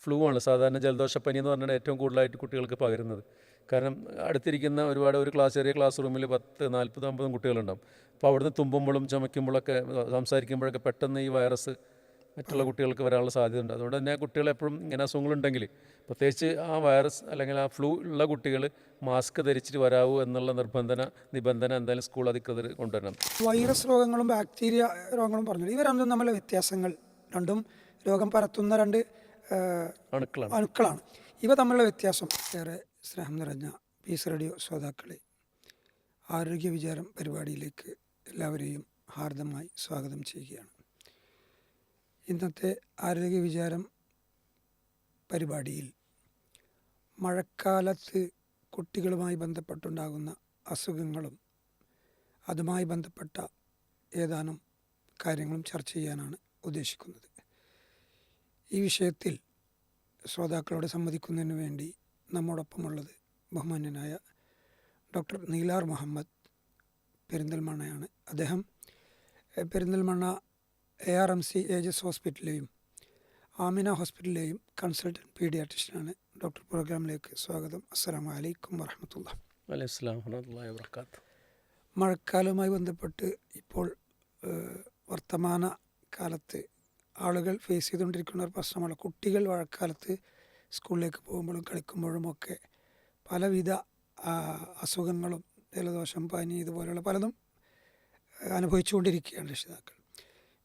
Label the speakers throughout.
Speaker 1: Flu ആണ് സാധാരണ ജലദോഷപ്പനി എന്ന് പറഞ്ഞാൽ ഏറ്റവും കൂടുതലായിട്ട് കുട്ടികൾക്ക് പകരുന്നത്. കാരണം അടുത്തിരിക്കുന്ന ഒരു ചെറിയ ക്ലാസ് റൂമിൽ 10, 40, 50 കുട്ടികളുണ്ടാവും. അപ്പോൾ അവിടുന്ന് തുമ്പുമ്പോഴും ചുമയ്ക്കുമ്പോഴൊക്കെ സംസാരിക്കുമ്പോഴൊക്കെ പെട്ടെന്ന് ഈ വൈറസ് മറ്റുള്ള കുട്ടികൾക്ക് വരാനുള്ള സാധ്യതയുണ്ട്. അതുകൊണ്ട് തന്നെ കുട്ടികളെപ്പോഴും ഇങ്ങനെ അസുഖങ്ങളുണ്ടെങ്കിൽ പ്രത്യേകിച്ച് ആ വൈറസ് അല്ലെങ്കിൽ ആ ഫ്ലൂ ഉള്ള കുട്ടികൾ മാസ്ക് ധരിച്ചിട്ട് വരാവൂ എന്നുള്ള നിബന്ധന എന്തായാലും സ്കൂൾ അധികൃതർ കൊണ്ടുവരണം.
Speaker 2: വൈറസ് രോഗങ്ങളും ബാക്ടീരിയ രോഗങ്ങളും പറഞ്ഞു, ഇവ രണ്ടും തമ്മിലുള്ള വ്യത്യാസങ്ങൾ, രണ്ടും രോഗം പരത്തുന്ന രണ്ട് അണുക്കളാണ്. ഇവ തമ്മിലുള്ള വ്യത്യാസം ഏറെ സ്നേഹം നിറഞ്ഞ പീസ് റേഡിയോ ശ്രോതാക്കളെ, ആരോഗ്യ വിചാരം പരിപാടിയിലേക്ക് എല്ലാവരെയും ഹാർദമായി സ്വാഗതം ചെയ്യുകയാണ്. ഇന്നത്തെ ആരോഗ്യ വിചാരം പരിപാടിയിൽ മഴക്കാലത്ത് കുട്ടികളുമായി ബന്ധപ്പെട്ടുണ്ടാകുന്ന അസുഖങ്ങളും അതുമായി ബന്ധപ്പെട്ട ഏതാനും കാര്യങ്ങളും ചർച്ച ചെയ്യാനാണ് ഉദ്ദേശിക്കുന്നത്. ഈ വിഷയത്തിൽ ശ്രോതാക്കളോട് സംവദിക്കുന്നതിന് വേണ്ടി നമ്മോടൊപ്പമുള്ളത് ബഹുമാന്യനായ ഡോക്ടർ നീലാർ മുഹമ്മദ് പെരിന്തൽമണ്ണയാണ്. അദ്ദേഹം പെരിന്തൽമണ്ണ ARMC ഏജസ് ഹോസ്പിറ്റലിലെയും ആമിന ഹോസ്പിറ്റലിലെയും കൺസൾട്ടൻറ്റ് പീഡിയാട്രിഷ്യനാണ്. ഡോക്ടർ, പ്രോഗ്രാമിലേക്ക് സ്വാഗതം. അസ്സലാമു അലൈക്കും വറഹ്മത്തുള്ളാഹി. മഴക്കാലവുമായി ബന്ധപ്പെട്ട് ഇപ്പോൾ വർത്തമാന കാലത്ത് ആളുകൾ ഫേസ് ചെയ്തുകൊണ്ടിരിക്കുന്ന ഒരു പ്രശ്നമാണ് കുട്ടികൾ മഴക്കാലത്ത് സ്കൂളിലേക്ക് പോകുമ്പോഴും കളിക്കുമ്പോഴുമൊക്കെ പലവിധ അസുഖങ്ങളും, ജലദോഷം, പനി, ഇതുപോലെയുള്ള പലതും അനുഭവിച്ചുകൊണ്ടിരിക്കുകയാണ് രക്ഷിതാക്കൾ.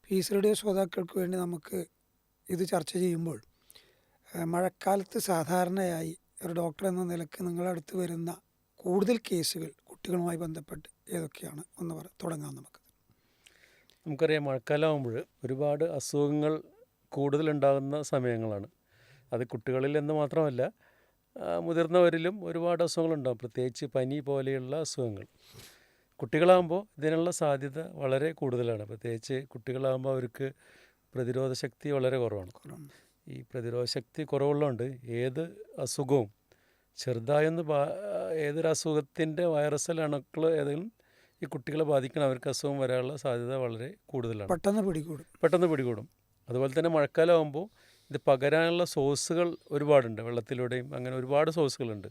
Speaker 2: പീസ് റേഡിയോ ശ്രോതാക്കൾക്ക് വേണ്ടി നമുക്ക് ഇത് ചർച്ച ചെയ്യുമ്പോൾ മഴക്കാലത്ത് സാധാരണയായി ഒരു ഡോക്ടർ എന്ന നിലയ്ക്ക് നിങ്ങളടുത്ത് വരുന്ന കൂടുതൽ കേസുകൾ കുട്ടികളുമായി ബന്ധപ്പെട്ട് ഏതൊക്കെയാണ് ഒന്ന് തുടങ്ങാം.
Speaker 1: നമുക്കറിയാം, മഴക്കാലമാകുമ്പോൾ ഒരുപാട് അസുഖങ്ങൾ കൂടുതലുണ്ടാകുന്ന സമയങ്ങളാണ്. അത് കുട്ടികളിൽ എന്ന് മാത്രമല്ല മുതിർന്നവരിലും ഒരുപാട് അസുഖങ്ങളുണ്ടാകും, പ്രത്യേകിച്ച് പനി പോലെയുള്ള അസുഖങ്ങൾ. കുട്ടികളാകുമ്പോൾ ഇതിനുള്ള സാധ്യത വളരെ കൂടുതലാണ്. പ്രത്യേകിച്ച് കുട്ടികളാകുമ്പോൾ അവർക്ക് പ്രതിരോധ ശക്തി വളരെ കുറവാണ്. ഈ പ്രതിരോധ ശക്തി കുറവുള്ളതുകൊണ്ട് ഏത് അസുഖവും ഏതൊരു അസുഖത്തിൻ്റെ വൈറസൽ അണുക്കൾ ഏതെങ്കിലും ഈ കുട്ടികളെ ബാധിക്കണം, അവർക്ക് അസുഖം വരാനുള്ള സാധ്യത വളരെ കൂടുതലാണ്, പെട്ടെന്ന് പിടികൂടും. അതുപോലെ തന്നെ മഴക്കാലമാകുമ്പോൾ ഇത് പകരാനുള്ള സോഴ്സുകൾ ഒരുപാടുണ്ട്, വെള്ളത്തിലൂടെയും അങ്ങനെ ഒരുപാട് സോഴ്സുകളുണ്ട്.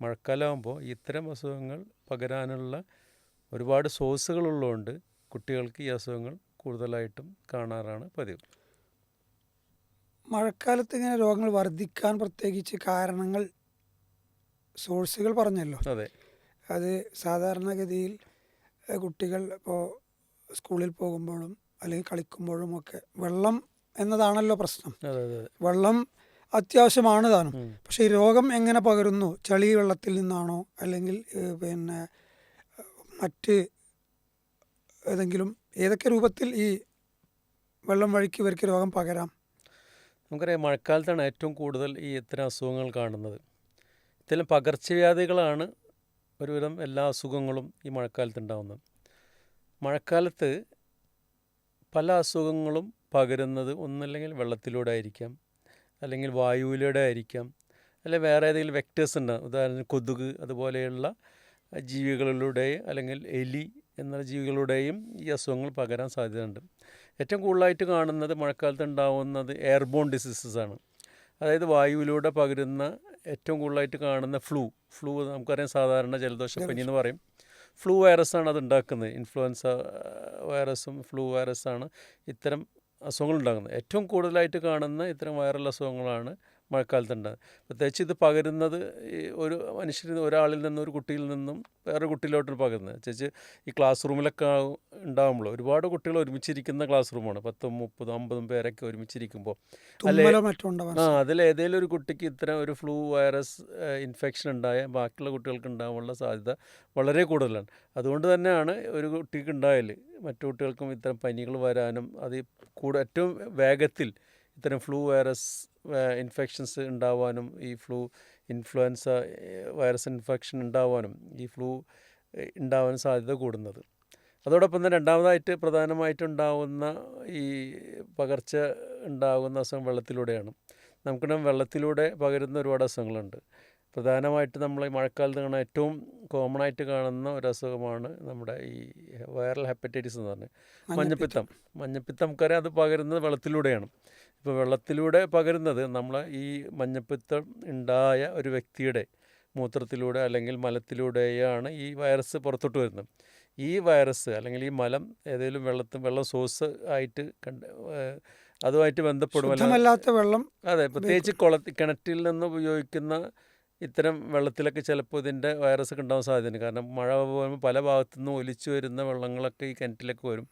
Speaker 1: മഴക്കാലമാകുമ്പോൾ ഇത്തരം അസുഖങ്ങൾ പകരാനുള്ള ഒരുപാട് സോഴ്സുകളുള്ളതുകൊണ്ട് കുട്ടികൾക്ക് ഈ അസുഖങ്ങൾ കൂടുതലായിട്ടും കാണാറാണ് പതിവ്.
Speaker 2: മഴക്കാലത്ത് ഇങ്ങനെ രോഗങ്ങൾ വർദ്ധിക്കാൻ പ്രത്യേകിച്ച് കാരണങ്ങൾ, സോഴ്സുകൾ പറഞ്ഞല്ലോ.
Speaker 1: അതെ,
Speaker 2: അത് സാധാരണഗതിയിൽ കുട്ടികൾ ഇപ്പോൾ സ്കൂളിൽ പോകുമ്പോഴും അല്ലെങ്കിൽ കളിക്കുമ്പോഴും ഒക്കെ വെള്ളം എന്നതാണല്ലോ പ്രശ്നം. വെള്ളം അത്യാവശ്യമാണ് താനും. പക്ഷേ ഈ രോഗം എങ്ങനെ പകരുന്നു? ചളി വെള്ളത്തിൽ നിന്നാണോ അല്ലെങ്കിൽ മറ്റ് ഏതൊക്കെ രൂപത്തിൽ ഈ വെള്ളം വഴിക്ക് ഇവർക്ക് രോഗം പകരാം?
Speaker 1: നമുക്കറിയാം, മഴക്കാലത്താണ് ഏറ്റവും കൂടുതൽ ഈ ഇത്തരം അസുഖങ്ങൾ കാണുന്നത്. ഇത്തരം പകർച്ചവ്യാധികളാണ് ഒരുവിധം എല്ലാ അസുഖങ്ങളും ഈ മഴക്കാലത്ത് ഉണ്ടാകുന്നത്. മഴക്കാലത്ത് പല അസുഖങ്ങളും പകരുന്നത് ഒന്നല്ലെങ്കിൽ വെള്ളത്തിലൂടെ ആയിരിക്കാം, അല്ലെങ്കിൽ വായുവിലൂടെ ആയിരിക്കാം, അല്ലെങ്കിൽ വേറെ ഏതെങ്കിലും വെക്ടേഴ്സ് ഉണ്ടാകും. ഉദാഹരണത്തിന് കൊതുക് അതുപോലെയുള്ള ജീവികളിലൂടെ അല്ലെങ്കിൽ എലി എന്ന ജീവികളുടെയും ഈ അസുഖങ്ങൾ പകരാൻ സാധ്യതയുണ്ട്. ഏറ്റവും കൂടുതലായിട്ട് കാണുന്നത് മഴക്കാലത്ത് ഉണ്ടാകുന്നത് എയർബോൺ ഡിസീസസ് ആണ്. അതായത് വായുവിലൂടെ പകരുന്ന ഏറ്റവും കൂടുതലായിട്ട് കാണുന്ന ഫ്ലൂ നമുക്കറിയാം, സാധാരണ ജലദോഷപ്പനി എന്ന് പറയും. ഫ്ലൂ വൈറസാണ് അത് ഉണ്ടാക്കുന്നത്. ഇൻഫ്ലുവൻസ വൈറസും ഫ്ലൂ വൈറസാണ് ഇത്തരം അസുഖങ്ങൾ ഉണ്ടാകുന്നത്. ഏറ്റവും കൂടുതലായിട്ട് കാണുന്ന ഇത്തരം വൈറൽ അസുഖങ്ങളാണ് മഴക്കാലത്തുണ്ടാകുന്നത്. പ്രത്യേകിച്ച് ഇത് പകരുന്നത് ഒരാളിൽ നിന്നും ഒരു കുട്ടിയിൽ നിന്നും വേറെ കുട്ടിയിലോട്ട് പകരുന്നത്. പ്രത്യേകിച്ച് ഈ ക്ലാസ് റൂമിലൊക്കെ ഉണ്ടാകുമ്പോൾ ഒരുപാട് കുട്ടികൾ ഒരുമിച്ചിരിക്കുന്ന ക്ലാസ് റൂമാണ്, 10, 30, 50 പേരൊക്കെ ഒരുമിച്ചിരിക്കുമ്പോൾ അതിലേതെങ്കിലും ഒരു കുട്ടിക്ക് ഇത്തരം ഒരു ഫ്ലൂ വൈറസ് ഇൻഫെക്ഷൻ ഉണ്ടായ ബാക്കിയുള്ള കുട്ടികൾക്ക് ഉണ്ടാകാനുള്ള സാധ്യത വളരെ കൂടുതലാണ്. അതുകൊണ്ട് തന്നെയാണ് ഒരു കുട്ടിക്ക് ഉണ്ടായാൽ മറ്റു കുട്ടികൾക്കും ഇത്തരം പനികൾ വരാനും ഏറ്റവും വേഗത്തിൽ ഇത്തരം ഫ്ലൂ വൈറസ് ഇൻഫെക്ഷൻസ് ഉണ്ടാവാനും ഈ ഇൻഫ്ലുവൻസ വൈറസ് ഇൻഫെക്ഷൻ ഉണ്ടാവാനും ഈ ഫ്ലൂ ഉണ്ടാവാനും സാധ്യത കൂടുന്നത്. അതോടൊപ്പം തന്നെ രണ്ടാമതായിട്ട് പ്രധാനമായിട്ടുണ്ടാവുന്ന ഈ പകർച്ച ഉണ്ടാകുന്ന അസുഖം വെള്ളത്തിലൂടെയാണ്. നമുക്കിവിടെ വെള്ളത്തിലൂടെ പകരുന്ന ഒരുപാട് അസുഖങ്ങളുണ്ട്. പ്രധാനമായിട്ട് നമ്മൾ ഈ മഴക്കാലത്ത് കാണാൻ ഏറ്റവും കോമൺ ആയിട്ട് കാണുന്ന ഒരു അസുഖമാണ് നമ്മുടെ ഈ വൈറൽ ഹെപ്പറ്റൈറ്റിസ് എന്ന് പറഞ്ഞത്, മഞ്ഞപ്പിത്തം. നമുക്കറിയാം, അത് പകരുന്നത് വെള്ളത്തിലൂടെയാണ്. ഇപ്പോൾ വെള്ളത്തിലൂടെ പകരുന്നത് നമ്മളെ ഈ മഞ്ഞപ്പിത്തം ഉണ്ടായ ഒരു വ്യക്തിയുടെ മൂത്രത്തിലൂടെ അല്ലെങ്കിൽ മലത്തിലൂടെയാണ് ഈ വൈറസ് പുറത്തോട്ട് വരുന്നത്. ഈ വൈറസ് അല്ലെങ്കിൽ ഈ മലം ഏതെങ്കിലും വെള്ളം സോഴ്സ് ആയിട്ട് അതുമായിട്ട് ബന്ധപ്പെടും.
Speaker 2: ശുദ്ധമല്ലാത്ത വെള്ളം,
Speaker 1: അതെ, പ്രത്യേകിച്ച് കിണറ്റിൽ നിന്ന് ഉപയോഗിക്കുന്ന ഇത്തരം വെള്ളത്തിലൊക്കെ ചിലപ്പോൾ ഇതിൻ്റെ വൈറസൊക്കെ ഉണ്ടാകാൻ സാധ്യതയുണ്ട്. കാരണം മഴ പോകുമ്പോൾ പല ഭാഗത്തു നിന്നും ഒലിച്ചു വരുന്ന വെള്ളങ്ങളൊക്കെ ഈ കിണറ്റിലേക്ക് വരും.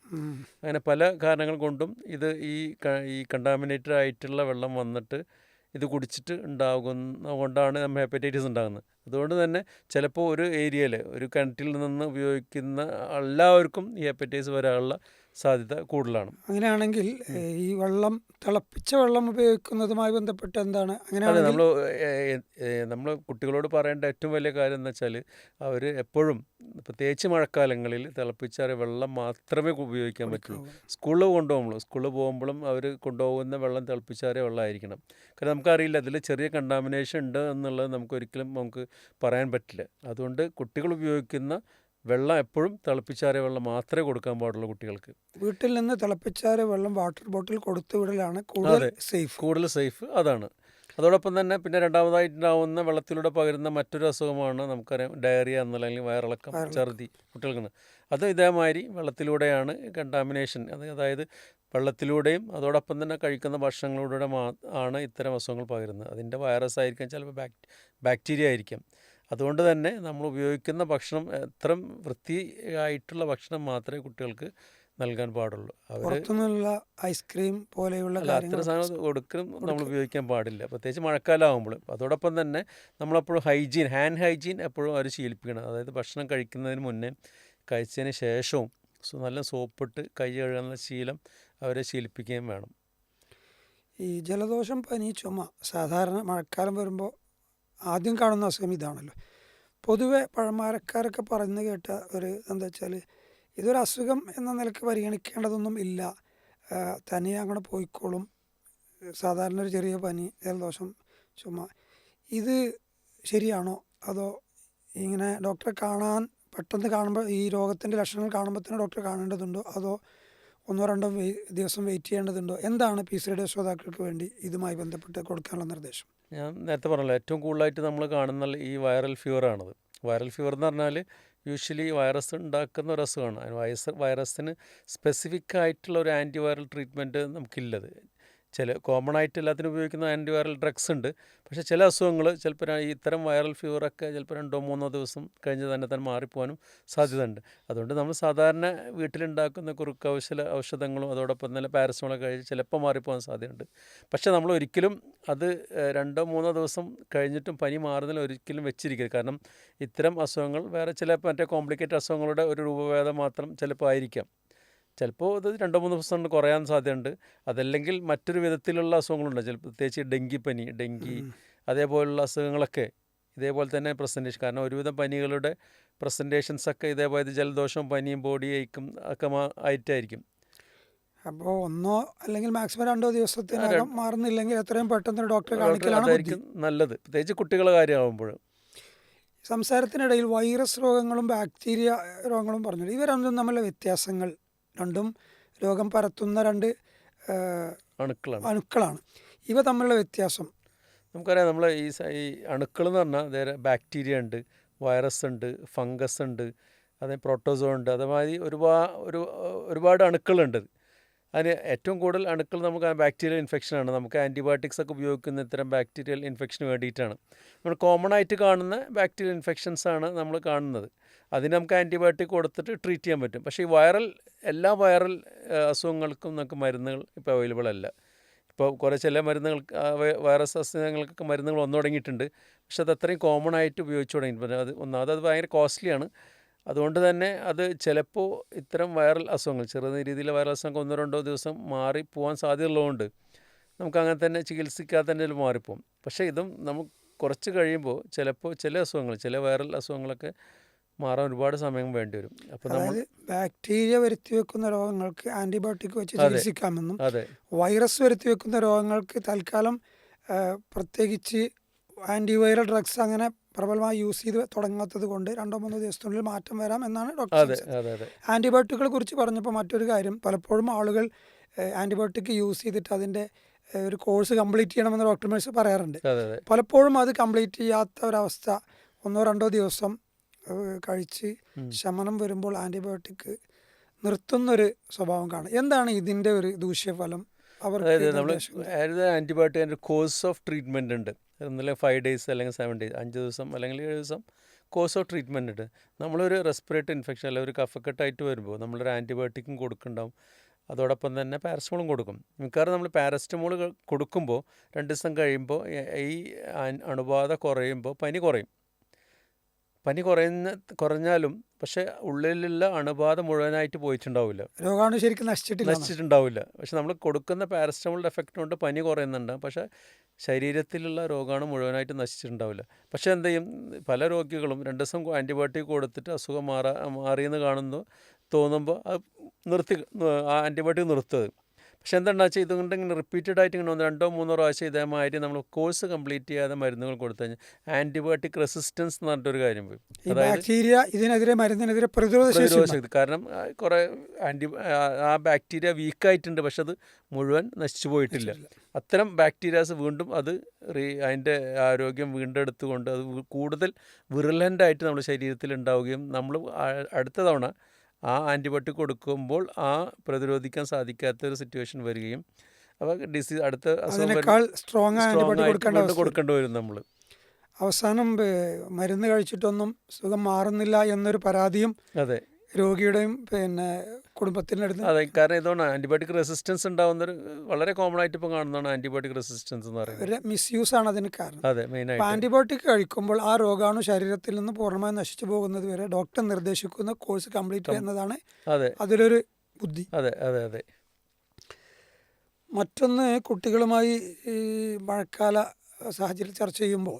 Speaker 1: അങ്ങനെ പല കാരണങ്ങൾ കൊണ്ടും ഇത് ഈ കണ്ടാമിനേറ്റഡ് ആയിട്ടുള്ള വെള്ളം വന്നിട്ട് ഇത് കുടിച്ചിട്ട് ഉണ്ടാകുന്ന കൊണ്ടാണ് നമ്മൾ ഹെപ്പറ്റൈറ്റിസ് ഉണ്ടാകുന്നത്. അതുകൊണ്ട് തന്നെ ചിലപ്പോൾ ഒരു ഏരിയയിൽ ഒരു കിണറ്റിൽ നിന്ന് ഉപയോഗിക്കുന്ന എല്ലാവർക്കും ഈ ഹെപ്പറ്റൈറ്റിസ് വരാനുള്ള സാധ്യത കൂടുതലാണ്.
Speaker 2: അങ്ങനെയാണെങ്കിൽ ഈ വെള്ളം, തിളപ്പിച്ച വെള്ളം ഉപയോഗിക്കുന്നതുമായി ബന്ധപ്പെട്ട് എന്താണ്?
Speaker 1: അതെ, നമ്മൾ കുട്ടികളോട് പറയേണ്ട ഏറ്റവും വലിയ കാര്യം എന്ന് വെച്ചാൽ അവർ എപ്പോഴും, പ്രത്യേകിച്ച് മഴക്കാലങ്ങളിൽ, തിളപ്പിച്ചാറിയ വെള്ളം മാത്രമേ ഉപയോഗിക്കാൻ പറ്റുള്ളൂ. സ്കൂളിൽ പോകുമ്പോഴും അവർ കൊണ്ടുപോകുന്ന വെള്ളം തിളപ്പിച്ചാറിയ വെള്ളമായിരിക്കണം. കാരണം നമുക്കറിയില്ല അതിൽ ചെറിയ കണ്ടാമിനേഷൻ ഉണ്ട് എന്നുള്ളത് നമുക്ക് പറയാൻ പറ്റില്ല. അതുകൊണ്ട് കുട്ടികൾ ഉപയോഗിക്കുന്ന വെള്ളം എപ്പോഴും തിളപ്പിച്ചാറിയ വെള്ളം മാത്രമേ കൊടുക്കാൻ പാടുള്ളൂ കുട്ടികൾക്ക്.
Speaker 2: വീട്ടിൽ നിന്ന് തിളപ്പിച്ചാറിയ വെള്ളം വാട്ടർ ബോട്ടിൽ കൊടുത്തു വിടലാണ് കൂടുതൽ സേഫ്.
Speaker 1: അതാണ്. അതോടൊപ്പം തന്നെ പിന്നെ രണ്ടാമതായിട്ടുണ്ടാവുന്ന വെള്ളത്തിലൂടെ പകരുന്ന മറ്റൊരു അസുഖമാണ് നമുക്കറിയാം ഡയറിയ എന്നുള്ള, അല്ലെങ്കിൽ വയറിളക്കം, ഛർദി കുട്ടികൾക്ക്. അത് ഇതേമാതിരി വെള്ളത്തിലൂടെയാണ് കണ്ടാമിനേഷൻ, അതായത് വെള്ളത്തിലൂടെയും അതോടൊപ്പം തന്നെ കഴിക്കുന്ന ഭക്ഷണങ്ങളിലൂടെ ആണ് ഇത്തരം അസുഖങ്ങൾ പകരുന്നത്. അതിൻ്റെ വൈറസ് ആയിരിക്കാം, ചിലപ്പോൾ ബാക്ടീരിയ ആയിരിക്കാം. അതുകൊണ്ട് തന്നെ നമ്മൾ ഉപയോഗിക്കുന്ന ഭക്ഷണം എത്ര വൃത്തിയായിട്ടുള്ള ഭക്ഷണം മാത്രമേ കുട്ടികൾക്ക് നൽകാൻ പാടുള്ളൂ.
Speaker 2: പുറത്തുനിന്നുള്ള ഐസ്ക്രീം പോലെയുള്ള
Speaker 1: അത്തരം സാധനം കൊടുക്കലും നമ്മൾ ഉപയോഗിക്കാൻ പാടില്ല, പ്രത്യേകിച്ച് മഴക്കാലമാകുമ്പോൾ. അതോടൊപ്പം തന്നെ നമ്മളെപ്പോഴും ഹാൻഡ് ഹൈജീൻ എപ്പോഴും അവർ ശീലിപ്പിക്കണം. അതായത് ഭക്ഷണം കഴിക്കുന്നതിന് മുന്നേ, കഴിച്ചതിന് ശേഷവും നല്ല സോപ്പിട്ട് കൈ കഴുകാനുള്ള ശീലം അവരെ ശീലിപ്പിക്കുകയും വേണം.
Speaker 2: ഈ ജലദോഷം, പനി, ചുമ സാധാരണ മഴക്കാലം വരുമ്പോൾ ആദ്യം കാണുന്ന അസുഖം ഇതാണല്ലോ. പൊതുവെ പഴമക്കാരൊക്കെ പറഞ്ഞു കേട്ട ഒരു എന്താ വെച്ചാൽ, ഇതൊരു അസുഖം എന്ന നിലക്ക് പരിഗണിക്കേണ്ടതൊന്നും ഇല്ല, തനിയെ അങ്ങനെ പോയിക്കോളും, സാധാരണ ഒരു ചെറിയ പനി, ജലദോഷം, ചുമ. ഇത് ശരിയാണോ? അതോ ഇങ്ങനെ ഡോക്ടറെ പെട്ടെന്ന് കാണുമ്പോൾ, ഈ രോഗത്തിൻ്റെ ലക്ഷണങ്ങൾ കാണുമ്പോൾ തന്നെ ഡോക്ടറെ കാണേണ്ടതുണ്ടോ? അതോ 1-2 ദിവസം വെയിറ്റ് ചെയ്യേണ്ടതുണ്ടോ? എന്താണ് PCOD ശ്രോതാക്കൾക്ക് വേണ്ടി ഇതുമായി ബന്ധപ്പെട്ട് കൊടുക്കാനുള്ള നിർദ്ദേശം?
Speaker 1: ഞാൻ നേരത്തെ പറഞ്ഞല്ലോ, ഏറ്റവും കൂടുതലായിട്ട് നമ്മൾ കാണുന്ന ഈ വൈറൽ ഫീവറാണത്. വൈറൽ ഫീവർ എന്ന് പറഞ്ഞാൽ യൂഷ്വലി വൈറസ് ഉണ്ടാക്കുന്ന ഒരു അസുഖമാണ്. വൈറസിന് സ്പെസിഫിക് ആയിട്ടുള്ള ഒരു ആൻറ്റിവൈറൽ ട്രീറ്റ്മെൻറ്റ് നമുക്കില്ലത്. കോമൺ ആയിട്ട് എല്ലാത്തിനും ഉപയോഗിക്കുന്ന ആൻറ്റിവൈറൽ ഡ്രഗ്സ് ഉണ്ട്. പക്ഷേ ചില അസുഖങ്ങൾ ചിലപ്പോൾ ഇത്തരം വൈറൽ ഫീവറൊക്കെ ചിലപ്പോൾ 2-3 ദിവസം കഴിഞ്ഞ് തന്നെ മാറിപ്പോകാനും സാധ്യതയുണ്ട്. അതുകൊണ്ട് നമ്മൾ സാധാരണ വീട്ടിലുണ്ടാക്കുന്ന ഔഷധങ്ങളും അതോടൊപ്പം തന്നെ പാരസെറ്റമോളൊക്കെ കഴിച്ച് ചിലപ്പോൾ മാറിപ്പോകാൻ സാധ്യതയുണ്ട്. പക്ഷേ നമ്മൾ ഒരിക്കലും അത് 2-3 ദിവസം കഴിഞ്ഞിട്ടും പനി മാറുന്നതിൽ ഒരിക്കലും വെച്ചിരിക്കരുത്. കാരണം ഇത്തരം അസുഖങ്ങൾ വേറെ ചില കോംപ്ലിക്കേറ്റഡ് അസുഖങ്ങളുടെ ഒരു രൂപഭേദം മാത്രം ചിലപ്പോൾ ആയിരിക്കാം. ചിലപ്പോൾ ഇത് 2-3 ദിവസം കൊണ്ട് കുറയാൻ സാധ്യതയുണ്ട്. അതല്ലെങ്കിൽ മറ്റൊരു വിധത്തിലുള്ള അസുഖങ്ങളുണ്ട്, പ്രത്യേകിച്ച് ഡെങ്കി അതേപോലുള്ള അസുഖങ്ങളൊക്കെ ഇതേപോലെ തന്നെ പ്രസൻറ്റേഷൻ. കാരണം ഒരുവിധം പനികളുടെ പ്രസൻറ്റേഷൻസൊക്കെ ഇതേപോലെ ജലദോഷവും പനിയും ബോഡി ഏക്കും ഒക്കെ ആയിട്ടായിരിക്കും.
Speaker 2: അപ്പോൾ 1 അല്ലെങ്കിൽ മാക്സിമം 2 ദിവസത്തിനകം മാറുന്നില്ലെങ്കിൽ എത്രയും പെട്ടെന്ന് ഡോക്ടറെ കാണിക്കലായിരിക്കും
Speaker 1: നല്ലത്, പ്രത്യേകിച്ച് കുട്ടികളുടെ കാര്യമാകുമ്പോൾ.
Speaker 2: സംസാരത്തിനിടയിൽ വൈറസ് രോഗങ്ങളും ബാക്ടീരിയ രോഗങ്ങളും പറഞ്ഞു. ഇവ രണ്ടും തമ്മിലുള്ള വ്യത്യാസങ്ങൾ, രണ്ടും രോഗം പരത്തുന്ന 2 അണുക്കളാണ്. ഇവ തമ്മിലുള്ള വ്യത്യാസം
Speaker 1: നമുക്കറിയാം. നമ്മൾ ഈ അണുക്കൾ എന്ന് പറഞ്ഞാൽ ബാക്ടീരിയ ഉണ്ട്, വൈറസ് ഉണ്ട്, ഫംഗസ് ഉണ്ട്, അതേ പ്രോട്ടോസോ ഉണ്ട്, അതേമാതിരി ഒരുപാട് അണുക്കളുണ്ട്. അതിന് ഏറ്റവും കൂടുതൽ അണുക്കൾ നമുക്ക് ബാക്ടീരിയൽ ഇൻഫെക്ഷനാണ്. നമുക്ക് ആൻറ്റിബയോട്ടിക്സ് ഒക്കെ ഉപയോഗിക്കുന്ന ഇത്തരം ബാക്ടീരിയൽ ഇൻഫെക്ഷന് വേണ്ടിയിട്ടാണ്. നമ്മൾ കോമൺ ആയിട്ട് കാണുന്ന ബാക്ടീരിയൽ ഇൻഫെക്ഷൻസാണ് നമ്മൾ കാണുന്നത്. അതിന് നമുക്ക് ആൻറ്റിബയോട്ടിക് കൊടുത്തിട്ട് ട്രീറ്റ് ചെയ്യാൻ പറ്റും. പക്ഷേ ഈ എല്ലാ വൈറൽ അസുഖങ്ങൾക്കും നമുക്ക് മരുന്നുകൾ ഇപ്പോൾ അവൈലബിൾ അല്ല. ഇപ്പോൾ ചില മരുന്നുകൾക്ക്, വൈറസ് അസുഖങ്ങൾക്കൊക്കെ മരുന്നുകൾ വന്നു തുടങ്ങിയിട്ടുണ്ട്. പക്ഷെ അത് അത്രയും കോമൺ ആയിട്ട് ഉപയോഗിച്ച് തുടങ്ങിയിട്ടുണ്ട്. അത് ഭയങ്കര കോസ്റ്റ്ലിയാണ്. അതുകൊണ്ട് തന്നെ അത് ചിലപ്പോൾ ഇത്തരം വൈറൽ അസുഖങ്ങൾ, ചെറിയ രീതിയിലെ വൈറൽ അസുഖങ്ങൾ 1-2 ദിവസം മാറിപ്പോകാൻ സാധ്യതയുള്ളതുകൊണ്ട് നമുക്ക് അങ്ങനെ തന്നെ ചികിത്സിക്കാതെ തന്നെ മാറിപ്പോകും. പക്ഷേ ഇതും നമുക്ക് കുറച്ച് കഴിയുമ്പോൾ ചിലപ്പോൾ ചില വൈറൽ അസുഖങ്ങളൊക്കെ മാറാൻ ഒരുപാട് സമയം വേണ്ടി വരും. അപ്പോൾ
Speaker 2: ബാക്ടീരിയ വരുത്തി വെക്കുന്ന രോഗങ്ങൾക്ക് ആൻറ്റിബയോട്ടിക് വെച്ച് ചികിത്സിക്കാമെന്നും, വൈറസ് വരുത്തി വെക്കുന്ന രോഗങ്ങൾക്ക് തൽക്കാലം പ്രത്യേകിച്ച് ആൻറ്റിവൈറൽ ഡ്രഗ്സ് അങ്ങനെ പ്രബലമായി യൂസ് ചെയ്ത് തുടങ്ങാത്തത് കൊണ്ട് 2-3 ദിവസത്തിനുള്ളിൽ മാറ്റം വരാം എന്നാണ് ഡോക്ടർ. ആൻറ്റിബയോട്ടിക്കുകളെ കുറിച്ച് പറഞ്ഞപ്പോൾ മറ്റൊരു കാര്യം, പലപ്പോഴും ആളുകൾ ആൻറ്റിബയോട്ടിക് യൂസ് ചെയ്തിട്ട് അതിൻ്റെ ഒരു കോഴ്സ് കംപ്ലീറ്റ് ചെയ്യണമെന്ന് ഡോക്ടർമാർ പറയാറുണ്ട്.
Speaker 1: അതെ അതെ
Speaker 2: പലപ്പോഴും അത് കംപ്ലീറ്റ് ചെയ്യാത്ത ഒരവസ്ഥ 1-2 ദിവസം കഴിച്ച് ശമനം വരുമ്പോൾ ആൻറ്റിബയോട്ടിക് നിർത്തുന്നൊരു സ്വഭാവം കാണും. എന്താണ് ഇതിൻ്റെ ഒരു ദൂഷ്യഫലം? അവർക്ക്
Speaker 1: അതായത് നമ്മൾ
Speaker 2: നിർദ്ദേശം
Speaker 1: ആൻറ്റിബയോട്ടിക്കിൻ്റെ കോഴ്സ് ഓഫ് ട്രീറ്റ്മെൻ്റ് ഉണ്ട്. ഒന്നില്ല 5 days അല്ലെങ്കിൽ 7 days, 5 ദിവസം അല്ലെങ്കിൽ 7 ദിവസം കോഴ്സ് ഓഫ് ട്രീറ്റ്മെൻ്റ് ഉണ്ട്. നമ്മളൊരു റെസ്പിറേറ്ററി ഇൻഫെക്ഷൻ അല്ലെങ്കിൽ ഒരു കഫക്കെട്ടായിട്ട് വരുമ്പോൾ നമ്മളൊരു ആൻറ്റിബയോട്ടിക്കും കൊടുക്കുന്നുണ്ടാവും. അതോടൊപ്പം തന്നെ പാരസ്റ്റമോളും കൊടുക്കും. മിക്കവാറും നമ്മൾ പാരസ്റ്റമോൾ കൊടുക്കുമ്പോൾ 2 ദിവസം കഴിയുമ്പോൾ ഈ അണുബാധ കുറയുമ്പോൾ പനി കുറയും. പനി കുറഞ്ഞാലും പക്ഷേ ഉള്ളിലുള്ള അണുബാധ മുഴുവനായിട്ട് പോയിട്ടുണ്ടാവില്ല,
Speaker 2: രോഗാണു ശരിക്കും
Speaker 1: നശിച്ചിട്ടുണ്ടാവില്ല. പക്ഷെ നമ്മൾ കൊടുക്കുന്ന പാരസ്റ്റമോളിൻ്റെ എഫക്റ്റ് കൊണ്ട് പനി കുറയുന്നുണ്ട്, പക്ഷേ ശരീരത്തിലുള്ള രോഗാണു മുഴുവനായിട്ട് നശിച്ചിട്ടുണ്ടാവില്ല. പക്ഷേ എന്ത് ചെയ്യും, പല രോഗികളും 2 ദിവസം ആൻറ്റിബയോട്ടിക് കൊടുത്തിട്ട് അസുഖം മാറിയെന്ന് തോന്നുമ്പോൾ അത് ആ ആൻറ്റിബയോട്ടിക് നിർത്തുന്നത്. പക്ഷെ എന്താണെന്ന് വെച്ചാൽ ഇതുകൊണ്ട് ഇങ്ങനെ റിപ്പീറ്റഡ് ആയിട്ട് ഇങ്ങനെ 2-3 പ്രാവശ്യം ഇതേമാതിരി നമ്മൾ കോഴ്സ് കംപ്ലീറ്റ് ചെയ്യാതെ മരുന്നുകൾ കൊടുത്തു കഴിഞ്ഞാൽ ആൻറ്റിബയോട്ടിക് റെസിസ്റ്റൻസ് എന്ന് പറഞ്ഞിട്ടൊരു കാര്യം പോയി.
Speaker 2: ബാക്ടീരിയ ഇതിനെതിരെ മരുന്നിനെതിരെ പ്രതിരോധ ശക്തി, കാരണം
Speaker 1: കുറേ ആ ബാക്ടീരിയ വീക്കായിട്ടുണ്ട്, പക്ഷെ അത് മുഴുവൻ നശിച്ചു പോയിട്ടില്ല. അത്തരം ബാക്ടീരിയാസ് വീണ്ടും അത് അതിൻ്റെ ആരോഗ്യം വീണ്ടെടുത്തുകൊണ്ട് അത് കൂടുതൽ വിറലൻ്റായിട്ട് നമ്മുടെ ശരീരത്തിൽ ഉണ്ടാവുകയും നമ്മൾ അടുത്ത തവണ ആ ആൻറ്റിബയോട്ടിക് കൊടുക്കുമ്പോൾ ആ പ്രതിരോധിക്കാൻ സാധിക്കാത്തൊരു സിറ്റുവേഷൻ വരികയും അപ്പോൾ ഡിസീസ് അടുത്ത കൊടുക്കേണ്ടി വരും. നമ്മൾ
Speaker 2: അവസാനം മരുന്ന് കഴിച്ചിട്ടൊന്നും സുഖം മാറുന്നില്ല എന്നൊരു പരാതിയും
Speaker 1: അതെ
Speaker 2: രോഗിയുടെയും കുടുംബത്തിൻ്റെ അടുത്ത്.
Speaker 1: അതെ, കാരണം ഇതുകൊണ്ട് ആൻറ്റിബയോട്ടിക് റെസിസ്റ്റൻസ് ഉണ്ടാകുന്നൊരു വളരെ കോമൺ ആയിട്ട് ഇപ്പോൾ കാണുന്നതാണ് ആൻറ്റിബയോട്ടിക് റെസിസ്റ്റൻസ് എന്ന് പറയുന്നത്.
Speaker 2: ഒരു മിസ്യൂസ് ആണ് അതിന് കാരണം.
Speaker 1: അതെ, മെയിനായിട്ട്
Speaker 2: ആൻറ്റിബയോട്ടിക് കഴിക്കുമ്പോൾ ആ രോഗാണു ശരീരത്തിൽ നിന്ന് പൂർണ്ണമായി നശിച്ചു പോകുന്നത് വരെ ഡോക്ടർ നിർദ്ദേശിക്കുന്ന കോഴ്സ് കംപ്ലീറ്റ് ചെയ്യുന്നതാണ് അതിലൊരു ബുദ്ധി.
Speaker 1: അതെ അതെ അതെ
Speaker 2: മറ്റൊന്ന്, കുട്ടികളുമായി ഈ മഴക്കാല സാഹചര്യം ചർച്ച ചെയ്യുമ്പോൾ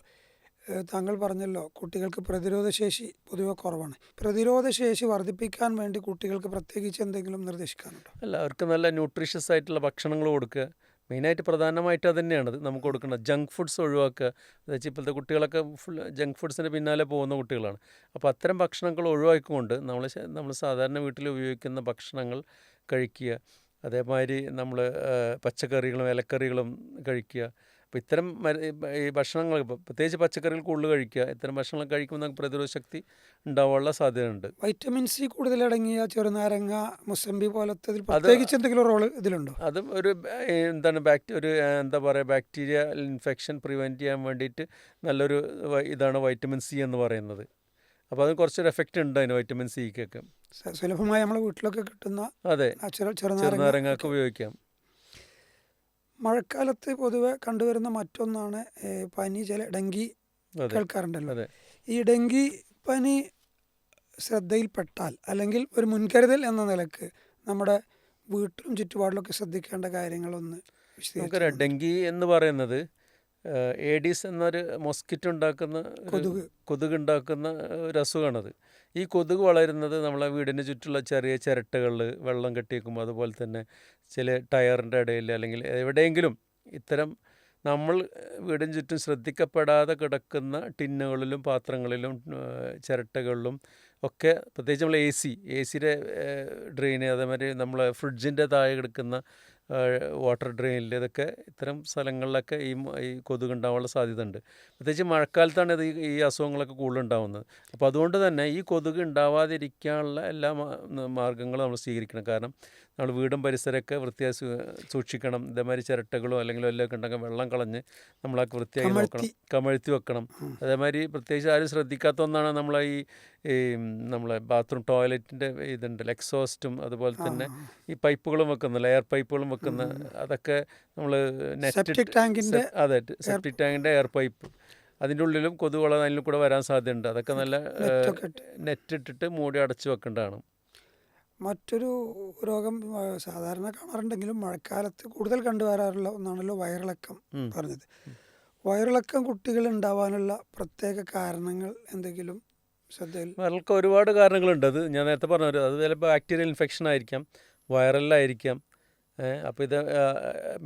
Speaker 2: താങ്കൾ പറഞ്ഞല്ലോ കുട്ടികൾക്ക് പ്രതിരോധശേഷി പൊതുവെ കുറവാണ്. പ്രതിരോധശേഷി വർദ്ധിപ്പിക്കാൻ വേണ്ടി കുട്ടികൾക്ക് പ്രത്യേകിച്ച് എന്തെങ്കിലും നിർദ്ദേശിക്കാനുണ്ടോ?
Speaker 1: അല്ല, അവർക്ക് നല്ല ന്യൂട്രീഷ്യസ് ആയിട്ടുള്ള ഭക്ഷണങ്ങൾ കൊടുക്കുക. മെയിനായിട്ട് പ്രധാനമായിട്ട് അത് തന്നെയാണ് നമുക്ക് കൊടുക്കുന്നത്. ജങ്ക് ഫുഡ്സ് ഒഴിവാക്കുക. എന്നുവെച്ചാൽ ഇപ്പോഴത്തെ കുട്ടികളൊക്കെ ഫുൾ ജങ്ക് ഫുഡ്സിന് പിന്നാലെ പോകുന്ന കുട്ടികളാണ്. അപ്പോൾ അത്തരം ഭക്ഷണങ്ങൾ ഒഴിവാക്കിക്കൊണ്ട് നമ്മൾ സാധാരണ വീട്ടിൽ ഉപയോഗിക്കുന്ന ഭക്ഷണങ്ങൾ കഴിക്കുക. അതേമാതിരി നമ്മൾ പച്ചക്കറികളും ഇലക്കറികളും കഴിക്കുക. അപ്പോൾ ഇത്തരം ഈ ഭക്ഷണങ്ങൾ, പ്രത്യേകിച്ച് പച്ചക്കറികൾ കൂടുതൽ കഴിക്കുക. ഇത്തരം ഭക്ഷണങ്ങൾ കഴിക്കുമ്പോൾ നമുക്ക് പ്രതിരോധ ശക്തി ഉണ്ടാവാനുള്ള സാധ്യതയുണ്ട്.
Speaker 2: വൈറ്റമിൻ സി കൂടുതലടങ്ങിയ ചെറുനാരങ്ങ, മുസമ്പി പോലത്തെ പ്രത്യേകിച്ച് എന്തെങ്കിലും റോള് ഇതിലുണ്ടോ?
Speaker 1: അതും ഒരു ബാക്ടീരിയ ഇൻഫെക്ഷൻ പ്രിവെൻറ്റ് ചെയ്യാൻ വേണ്ടിയിട്ട് നല്ലൊരു ഇതാണ് വൈറ്റമിൻ സി എന്ന് പറയുന്നത്. അപ്പോൾ അതിന് കുറച്ചൊരു എഫക്റ്റ് ഉണ്ട് അതിന് വൈറ്റമിൻ സിക്കൊക്കെ.
Speaker 2: സുലഭമായി നമ്മളെ വീട്ടിലൊക്കെ കിട്ടുന്ന
Speaker 1: അതെ ചെറുനാരങ്ങയൊക്കെ ഉപയോഗിക്കാം.
Speaker 2: മഴക്കാലത്ത് പൊതുവെ കണ്ടുവരുന്ന മറ്റൊന്നാണ് പനി. ഡെങ്കി കേൾക്കാറുണ്ടല്ലോ. ഈ ഡെങ്കി പനി ശ്രദ്ധയിൽപ്പെട്ടാൽ അല്ലെങ്കിൽ ഒരു മുൻകരുതൽ എന്ന നിലക്ക് നമ്മുടെ വീട്ടിലും ചുറ്റുപാടിലൊക്കെ ശ്രദ്ധിക്കേണ്ട കാര്യങ്ങളൊന്ന്
Speaker 1: നമുക്കറിയാം. ഡെങ്കി എന്ന് പറയുന്നത് ഏഡീസ് എന്നൊരു മൊസ്കിറ്റോ ഉണ്ടാക്കുന്ന കൊതുക് ഉണ്ടാക്കുന്ന ഒരു അസുഖമാണത്. ഈ കൊതുക് വളരുന്നത് നമ്മളെ വീടിന് ചുറ്റുള്ള ചെറിയ ചിരട്ടകളിൽ വെള്ളം കെട്ടിവെക്കുമ്പോൾ, അതുപോലെ തന്നെ ചില ടയറിൻ്റെ ഇടയിൽ അല്ലെങ്കിൽ എവിടെയെങ്കിലും ഇത്തരം നമ്മൾ വീടിന് ചുറ്റും ശ്രദ്ധിക്കപ്പെടാതെ കിടക്കുന്ന ടിന്നുകളിലും പാത്രങ്ങളിലും ചിരട്ടകളിലും ഒക്കെ, പ്രത്യേകിച്ച് നമ്മൾ എ സിയുടെ ഡ്രെയിന്, അതേമാതിരി നമ്മളെ ഫ്രിഡ്ജിൻ്റെ താഴെ കിടക്കുന്ന വാട്ടർ ഡ്രെയിനിൽ, ഇതൊക്കെ ഇത്തരം സ്ഥലങ്ങളിലൊക്കെ ഈ കൊതുക് ഉണ്ടാവാനുള്ള സാധ്യത ഉണ്ട്. പ്രത്യേകിച്ച് മഴക്കാലത്താണ് ഈ അസുഖങ്ങളൊക്കെ കൂടുതലുണ്ടാകുന്നത്. അപ്പോൾ അതുകൊണ്ട് തന്നെ ഈ കൊതുക് ഉണ്ടാവാതിരിക്കാനുള്ള എല്ലാ മാർഗ്ഗങ്ങളും നമ്മൾ സ്വീകരിക്കണം. കാരണം നമ്മൾ വീടും പരിസരമൊക്കെ വൃത്തിയായി സൂക്ഷിക്കണം. ഇതേമാതിരി ചിരട്ടകളോ അല്ലെങ്കിൽ വല്ലതൊക്കെ ഉണ്ടെങ്കിൽ വെള്ളം കളഞ്ഞ് നമ്മളൊക്കെ വൃത്തിയായി നോക്കണം, കമഴ്ത്തി വെക്കണം. അതേമാതിരി പ്രത്യേകിച്ച് ആരും ശ്രദ്ധിക്കാത്ത ഒന്നാണ് നമ്മളെ നമ്മളെ ബാത്റൂം ടോയ്ലറ്റിൻ്റെ ഇതുണ്ടല്ലോ, എക്സോസ്റ്റും അതുപോലെ തന്നെ ഈ പൈപ്പുകളും വെക്കുന്ന എയർ പൈപ്പുകളും വെക്കുന്ന, അതൊക്കെ നമ്മൾ സെപ്റ്റിക് ടാങ്കിൻ്റെ എയർ പൈപ്പ്, അതിൻ്റെ ഉള്ളിലും കൊതുക് അതിൽ കൂടെ വരാൻ സാധ്യതയുണ്ട്. അതൊക്കെ നല്ല നെറ്റ് ഇട്ടിട്ട് മൂടി അടച്ചു വെക്കേണ്ടതാണ്.
Speaker 2: മറ്റൊരു രോഗം സാധാരണ കാണാറുണ്ടെങ്കിലും മഴക്കാലത്ത് കൂടുതൽ കണ്ടുവരാറുള്ള ഒന്നാണല്ലോ വയറിളക്കം പറഞ്ഞത്. വയറിളക്കം കുട്ടികൾ ഉണ്ടാവാനുള്ള പ്രത്യേക കാരണങ്ങൾ എന്തെങ്കിലും ശ്രദ്ധയിൽ?
Speaker 1: വയറിളക്കം ഒരുപാട് കാരണങ്ങളുണ്ട്. അത് ഞാൻ നേരത്തെ പറഞ്ഞു, അത് ചിലപ്പോൾ ബാക്ടീരിയൽ ഇൻഫെക്ഷൻ ആയിരിക്കാം, വൈറലായിരിക്കാം. അപ്പോൾ ഇത്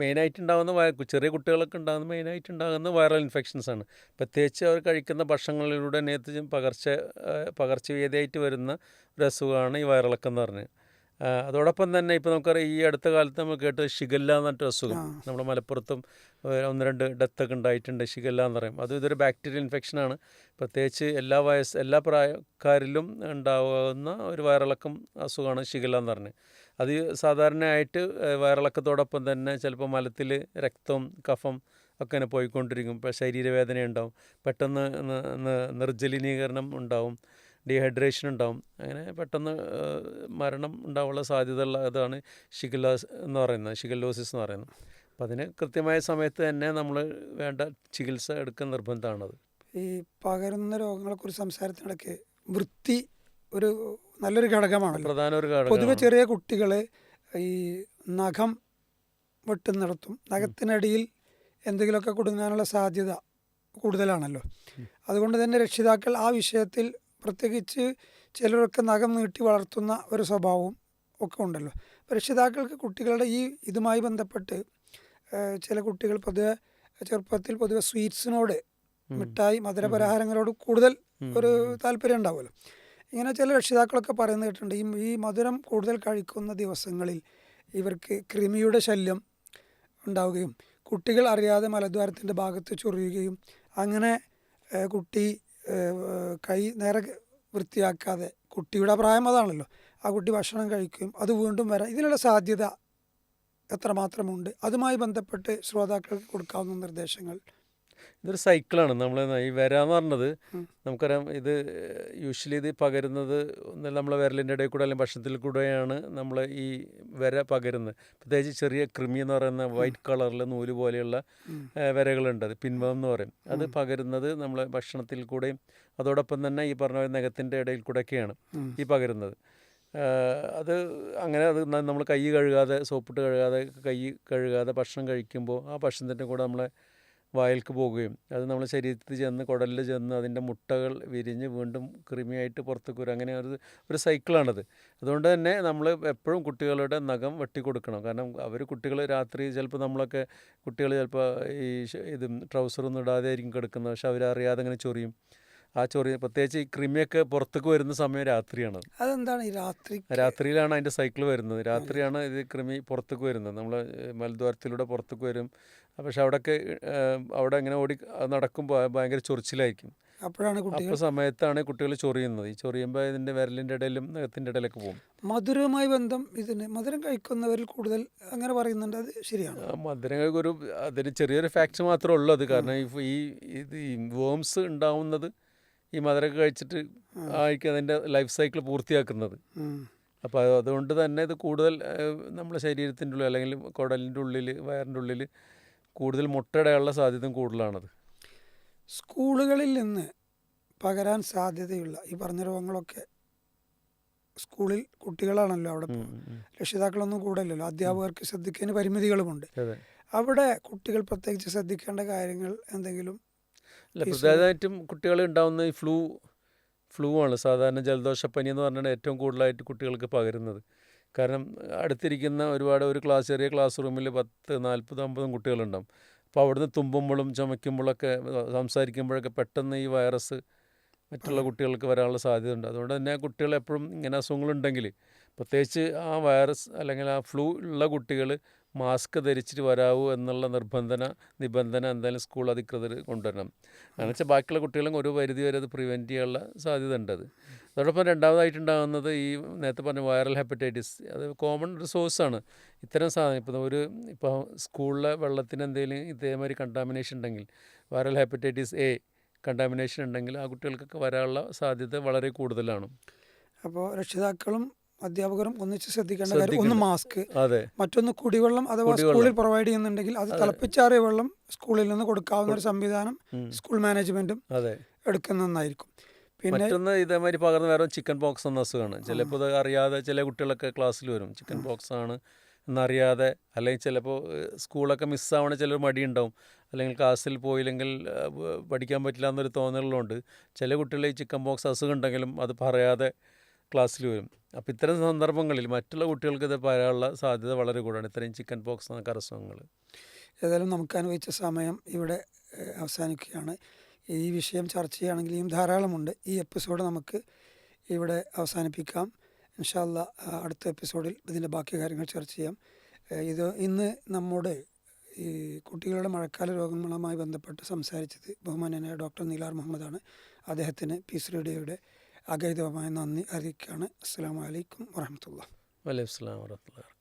Speaker 1: മെയിനായിട്ടുണ്ടാകുന്ന ചെറിയ കുട്ടികളൊക്കെ ഉണ്ടാകുന്ന മെയിനായിട്ടുണ്ടാകുന്ന വൈറൽ ഇൻഫെക്ഷൻസാണ്. പ്രത്യേകിച്ച് അവർ കഴിക്കുന്ന ഭക്ഷണങ്ങളിലൂടെ നേരത്തെ പകർച്ചവ്യാധിയായിട്ട് വരുന്ന ഒരു അസുഖമാണ് ഈ വയറിളക്കം എന്ന് പറഞ്ഞത്. അതോടൊപ്പം തന്നെ ഇപ്പോൾ നമുക്കറിയാം ഈ അടുത്ത കാലത്ത് നമ്മൾ കേട്ടത് ഷിഗല്ല എന്ന് പറഞ്ഞിട്ട് അസുഖം നമ്മുടെ മലപ്പുറത്തും 1-2 ഡെത്തൊക്കെ ഉണ്ടായിട്ടുണ്ട്. ഷിഗല്ല എന്ന് പറയും. ഇതൊരു ബാക്ടീരിയൽ ഇൻഫെക്ഷനാണ്. പ്രത്യേകിച്ച് എല്ലാ പ്രായക്കാരിലും ഉണ്ടാവുന്ന ഒരു വയറിളക്കം അസുഖമാണ് ഷിഗല്ല എന്ന് പറഞ്ഞത്. അത് സാധാരണയായിട്ട് വയറിളക്കത്തോടൊപ്പം തന്നെ ചിലപ്പോൾ മലത്തിൽ രക്തം കഫം ഒക്കെ ഇങ്ങനെ പോയിക്കൊണ്ടിരിക്കും. ഇപ്പോൾ ശരീരവേദന ഉണ്ടാവും, പെട്ടെന്ന് നിർജ്ജലീകരണം ഉണ്ടാവും, ഡീഹൈഡ്രേഷൻ ഉണ്ടാവും. അങ്ങനെ പെട്ടെന്ന് മരണം ഉണ്ടാവാനുള്ള സാധ്യതയുള്ള അതാണ് ഷിഗല്ല എന്ന് പറയുന്നത്, ഷിഗല്ലോസിസ് എന്ന് പറയുന്നത്. അപ്പോൾ അതിന് കൃത്യമായ സമയത്ത് തന്നെ നമ്മൾ വേണ്ട ചികിത്സ എടുക്കാൻ നിർബന്ധമാണത്.
Speaker 2: ഈ പകരുന്ന രോഗങ്ങളെക്കുറിച്ച് സംസാരത്തിനിടയ്ക്ക് വൃത്തി ഒരു നല്ലൊരു ഘടകമാണല്ലോ.
Speaker 1: പ്രധാന ഒരു
Speaker 2: പൊതുവെ
Speaker 1: ഘടകമാണ്.
Speaker 2: ചെറിയ കുട്ടികൾ ഈ നഖം വെട്ടുന്നിടത്തും നഖത്തിനടിയിൽ എന്തെങ്കിലുമൊക്കെ കുടുങ്ങാനുള്ള സാധ്യത കൂടുതലാണല്ലോ. അതുകൊണ്ട് തന്നെ രക്ഷിതാക്കൾ ആ വിഷയത്തിൽ, പ്രത്യേകിച്ച് ചിലരൊക്കെ നഖം നീട്ടി വളർത്തുന്ന ഒരു സ്വഭാവവും ഒക്കെ ഉണ്ടല്ലോ. അപ്പോൾ രക്ഷിതാക്കൾക്ക് കുട്ടികളുടെ ഇതുമായി ബന്ധപ്പെട്ട് ചില കുട്ടികൾ ചെറുപ്പത്തിൽ പൊതുവെ സ്വീറ്റ്സിനോട്, മിഠായി മധുരപലഹാരങ്ങളോട് കൂടുതൽ ഒരു താല്പര്യം ഉണ്ടാവുമല്ലോ. ഇങ്ങനെ ചില രക്ഷിതാക്കളൊക്കെ പറയുന്നത് കേട്ടിട്ടുണ്ട്, ഈ മധുരം കൂടുതൽ കഴിക്കുന്ന ദിവസങ്ങളിൽ ഇവർക്ക് കൃമിയുടെ ശല്യം ഉണ്ടാവുകയും കുട്ടികൾ അറിയാതെ മലദ്വാരത്തിൻ്റെ ഭാഗത്ത് ചൊറിയുകയും അങ്ങനെ കുട്ടി കൈ നേരെ വൃത്തിയാക്കാതെ, കുട്ടിയുടെ പ്രായം അതാണല്ലോ, ആ കുട്ടി ഭക്ഷണം കഴിക്കുകയും അത് വീണ്ടും വരാം. ഇതിനുള്ള സാധ്യത എത്രമാത്രമുണ്ട്? അതുമായി ബന്ധപ്പെട്ട് ശ്രോതാക്കൾക്ക് കൊടുക്കാവുന്ന നിർദ്ദേശങ്ങൾ.
Speaker 1: ഇതൊരു സൈക്കിളാണ്. നമ്മൾ ഈ വരാന്ന് പറഞ്ഞത് നമുക്കറിയാം. ഇത് യൂഷ്വലി ഇത് പകരുന്നത് നമ്മളെ വിരലിൻ്റെ ഇടയിൽ കൂടെ അല്ലെങ്കിൽ ഭക്ഷണത്തിൽ കൂടെയാണ് നമ്മൾ ഈ വര പകരുന്നത്. പ്രത്യേകിച്ച് ചെറിയ കൃമി എന്ന് പറയുന്ന വൈറ്റ് കളറിൽ നൂല് പോലെയുള്ള വരകളുണ്ട്, അത് പിൻവം എന്ന് പറയും. അത് പകരുന്നത് നമ്മളെ ഭക്ഷണത്തിൽ കൂടെയും അതോടൊപ്പം തന്നെ ഈ പറഞ്ഞ നഖത്തിൻ്റെ ഇടയിൽ കൂടെയൊക്കെയാണ് ഈ പകരുന്നത്. അത് നമ്മൾ കൈ കഴുകാതെ, സോപ്പിട്ട് കഴുകാതെ, കൈ കഴുകാതെ ഭക്ഷണം കഴിക്കുമ്പോൾ ആ ഭക്ഷണത്തിൻ്റെ കൂടെ നമ്മളെ വായിൽക്ക് പോകുകയും അത് നമ്മുടെ ശരീരത്തിൽ ചെന്ന് കുടലിൽ ചെന്ന് അതിൻ്റെ മുട്ടകൾ വിരിഞ്ഞ് വീണ്ടും കൃമിയായിട്ട് പുറത്തേക്ക് വരും. അങ്ങനെ ഒരു സൈക്കിളാണത്. അതുകൊണ്ട് തന്നെ നമ്മൾ എപ്പോഴും കുട്ടികളുടെ നഖം വെട്ടിക്കൊടുക്കണം. കാരണം കുട്ടികൾ രാത്രി ചിലപ്പോൾ കുട്ടികൾ ചിലപ്പോൾ ഇത് ട്രൗസറൊന്നും ഇടാതെ ആയിരിക്കും കിടക്കുന്നത്. പക്ഷെ അവരറിയാതെ അങ്ങനെ ചൊറിയും. ആ പ്രത്യേകിച്ച് ഈ കൃമിയൊക്കെ പുറത്തേക്ക് വരുന്ന സമയം രാത്രിയാണ്.
Speaker 2: അതെന്താണ് ഈ
Speaker 1: രാത്രിയിലാണ് അതിൻ്റെ സൈക്കിൾ വരുന്നത്. രാത്രിയാണ് ഇത് കൃമി പുറത്തേക്ക് വരുന്നത്. നമ്മൾ മലദ്വാരത്തിലൂടെ പുറത്തേക്ക് വരും. പക്ഷെ അവിടെ ഇങ്ങനെ നടക്കുമ്പോൾ ഭയങ്കര ചൊറിച്ചിലായിരിക്കും. അപ്പോൾ സമയത്താണ് കുട്ടികൾ ചൊറിയുന്നത്. ഈ ചൊറിയുമ്പോൾ ഇതിൻ്റെ വിരലിൻ്റെ ഇടയിലും നഖത്തിൻ്റെ ഇടയിലൊക്കെ പോകും.
Speaker 2: മധുരവുമായി ബന്ധം, മധുരം കഴിക്കുന്നവരിൽ കൂടുതൽ അങ്ങനെ പറയുന്നുണ്ട്, അത് ശരിയാണ്?
Speaker 1: മധുരം അതിന് ചെറിയൊരു ഫാക്ട് മാത്രമേ ഉള്ളൂ. അത് കാരണം ഈ വേംസ് ഉണ്ടാവുന്നത് ഈ മധുരമൊക്കെ കഴിച്ചിട്ട് ആയിരിക്കും അതിൻ്റെ ലൈഫ് സൈക്കിൾ പൂർത്തിയാക്കുന്നത്. അപ്പോൾ അതുകൊണ്ട് തന്നെ ഇത് കൂടുതൽ നമ്മുടെ ശരീരത്തിൻ്റെ ഉള്ളിൽ അല്ലെങ്കിൽ കുടലിൻ്റെ ഉള്ളിൽ, വയറിൻ്റെ ഉള്ളിൽ കൂടുതൽ മുട്ടയിടാനുള്ള സാധ്യതയും കൂടുതലാണത്.
Speaker 2: സ്കൂളുകളിൽ നിന്ന് പകരാൻ സാധ്യതയുള്ള ഈ പറഞ്ഞ രോഗങ്ങളൊക്കെ സ്കൂളിൽ കുട്ടികളാണല്ലോ, അവിടെ രക്ഷിതാക്കളൊന്നും കൂടല്ലോ, അധ്യാപകർക്ക് ശ്രദ്ധിക്കാൻ പരിമിതികളുമുണ്ട്. അവിടെ കുട്ടികൾ പ്രത്യേകിച്ച് ശ്രദ്ധിക്കേണ്ട കാര്യങ്ങൾ എന്തെങ്കിലും?
Speaker 1: അല്ല, പ്രധാനമായിട്ടും കുട്ടികൾ ഉണ്ടാകുന്ന ഈ ഫ്ലൂ ആണ്. സാധാരണ ജലദോഷപ്പനി എന്ന് പറഞ്ഞാൽ ഏറ്റവും കൂടുതലായിട്ട് കുട്ടികൾക്ക് പകരുന്നത്. കാരണം അടുത്തിരിക്കുന്ന ഒരു ചെറിയ ക്ലാസ് റൂമിൽ 10, 40, 50 കുട്ടികളുണ്ടാവും. അപ്പോൾ അവിടുന്ന് തുമ്പുമ്പോഴും ചുമയ്ക്കുമ്പോഴൊക്കെ സംസാരിക്കുമ്പോഴൊക്കെ പെട്ടെന്ന് ഈ വൈറസ് മറ്റുള്ള കുട്ടികൾക്ക് വരാനുള്ള സാധ്യതയുണ്ട്. അതുകൊണ്ട് തന്നെ കുട്ടികൾ എപ്പോഴും ഇങ്ങനെ അസുഖങ്ങളുണ്ടെങ്കിൽ, പ്രത്യേകിച്ച് ആ വൈറസ് അല്ലെങ്കിൽ ആ ഫ്ലൂ ഉള്ള കുട്ടികൾ മാസ്ക് ധരിച്ചിട്ട് വരാവൂ എന്നുള്ള നിബന്ധന എന്തായാലും സ്കൂൾ അധികൃതർ കൊണ്ടുവരണം. അങ്ങനെ വെച്ചാൽ ബാക്കിയുള്ള കുട്ടികളും ഒരു പരിധി വരെ അത് പ്രിവെൻറ്റ് ചെയ്യാനുള്ള സാധ്യത ഉണ്ട്. അതോടൊപ്പം രണ്ടാമതായിട്ടുണ്ടാകുന്നത് ഈ നേരത്തെ പറഞ്ഞ വൈറൽ ഹെപ്പറ്റൈറ്റിസ്. അത് കോമൺ ഒരു സോഴ്സാണ് ഇത്തരം സാധനം. ഇപ്പോൾ സ്കൂളിലെ വെള്ളത്തിന് എന്തെങ്കിലും ഇതേമാതിരി കണ്ടാമിനേഷൻ ഉണ്ടെങ്കിൽ, വൈറൽ ഹെപ്പറ്റൈറ്റിസ് എ കണ്ടാമിനേഷൻ ഉണ്ടെങ്കിൽ ആ കുട്ടികൾക്കൊക്കെ വരാനുള്ള സാധ്യത വളരെ കൂടുതലാണ്.
Speaker 2: അപ്പോൾ രക്ഷിതാക്കളും അധ്യാപകരും ഒന്നിച്ച് ശ്രദ്ധിക്കേണ്ട കാര്യം, ഒന്ന് മാസ്ക്, മറ്റൊന്ന് കുടിവെള്ളം അഥവാ സ്കൂളിൽ പ്രൊവൈഡ് ചെയ്യുന്നുണ്ടെങ്കിൽ അത് തിളപ്പിച്ചാറിയ വെള്ളം സ്കൂളിൽ നിന്ന് കൊടുക്കാവുന്ന ഒരു സംവിധാനം സ്കൂൾ മാനേജ്മെന്റും എടുക്കുന്നതായിരിക്കും.
Speaker 1: പിന്നെ മറ്റൊന്ന് ഇതേമാതിരി പകർന്ന് വേറെ ചിക്കൻ പോക്സ് എന്ന അസുഖമാണ്. ചിലപ്പോൾ അറിയാതെ ചില കുട്ടികളൊക്കെ ക്ലാസ്സിൽ വരും ചിക്കൻ പോക്സ് ആണ് എന്നറിയാതെ, അല്ലെങ്കിൽ ചിലപ്പോൾ സ്കൂളൊക്കെ മിസ്സാവണ ചിലർ മടിയുണ്ടാവും, അല്ലെങ്കിൽ ക്ലാസ്സിൽ പോയില്ലെങ്കിൽ പഠിക്കാൻ പറ്റില്ല എന്നൊരു തോന്നലുകൊണ്ട് ചില കുട്ടികൾ ഈ ചിക്കൻ പോക്സ് അസുഖം ഉണ്ടെങ്കിലും അത് പറയാതെ ക്ലാസ്സിൽ വരും. അപ്പോൾ ഇത്തരം സന്ദർഭങ്ങളിൽ മറ്റുള്ള കുട്ടികൾക്ക് ഇത് പറയാനുള്ള സാധ്യത വളരെ കൂടുതലാണ്, ഇത്രയും ചിക്കൻ പോക്സ് എന്ന അസുഖങ്ങൾ.
Speaker 2: ഏതായാലും നമുക്ക് അനുവദിച്ച സമയം ഇവിടെ അവസാനിക്കുകയാണ്. ഈ വിഷയം ചർച്ച ചെയ്യുകയാണെങ്കിൽ ധാരാളമുണ്ട്. ഈ എപ്പിസോഡ് നമുക്ക് ഇവിടെ അവസാനിപ്പിക്കാം. ഇൻഷാ അല്ലാ അടുത്ത എപ്പിസോഡിൽ ഇതിൻ്റെ ബാക്കി കാര്യങ്ങൾ ചർച്ച ചെയ്യാം. ഇന്ന് നമ്മുടെ ഈ കുട്ടികളുടെ മഴക്കാല രോഗങ്ങളുമായി ബന്ധപ്പെട്ട് സംസാരിച്ചത് ബഹുമാന്യനായ ഡോക്ടർ നീലാർ മുഹമ്മദാണ്. അദ്ദേഹത്തിന് പീസ് റേഡിയോയുടെ അഗൈതവമായ നന്ദി അറിയിക്കുകയാണ്. അസ്സലാമു അലൈക്കും വറഹ്മത്തുള്ളാഹി.
Speaker 1: വലൈക്കും സ്ലാം വറഹ്മത്തുള്ളാഹി.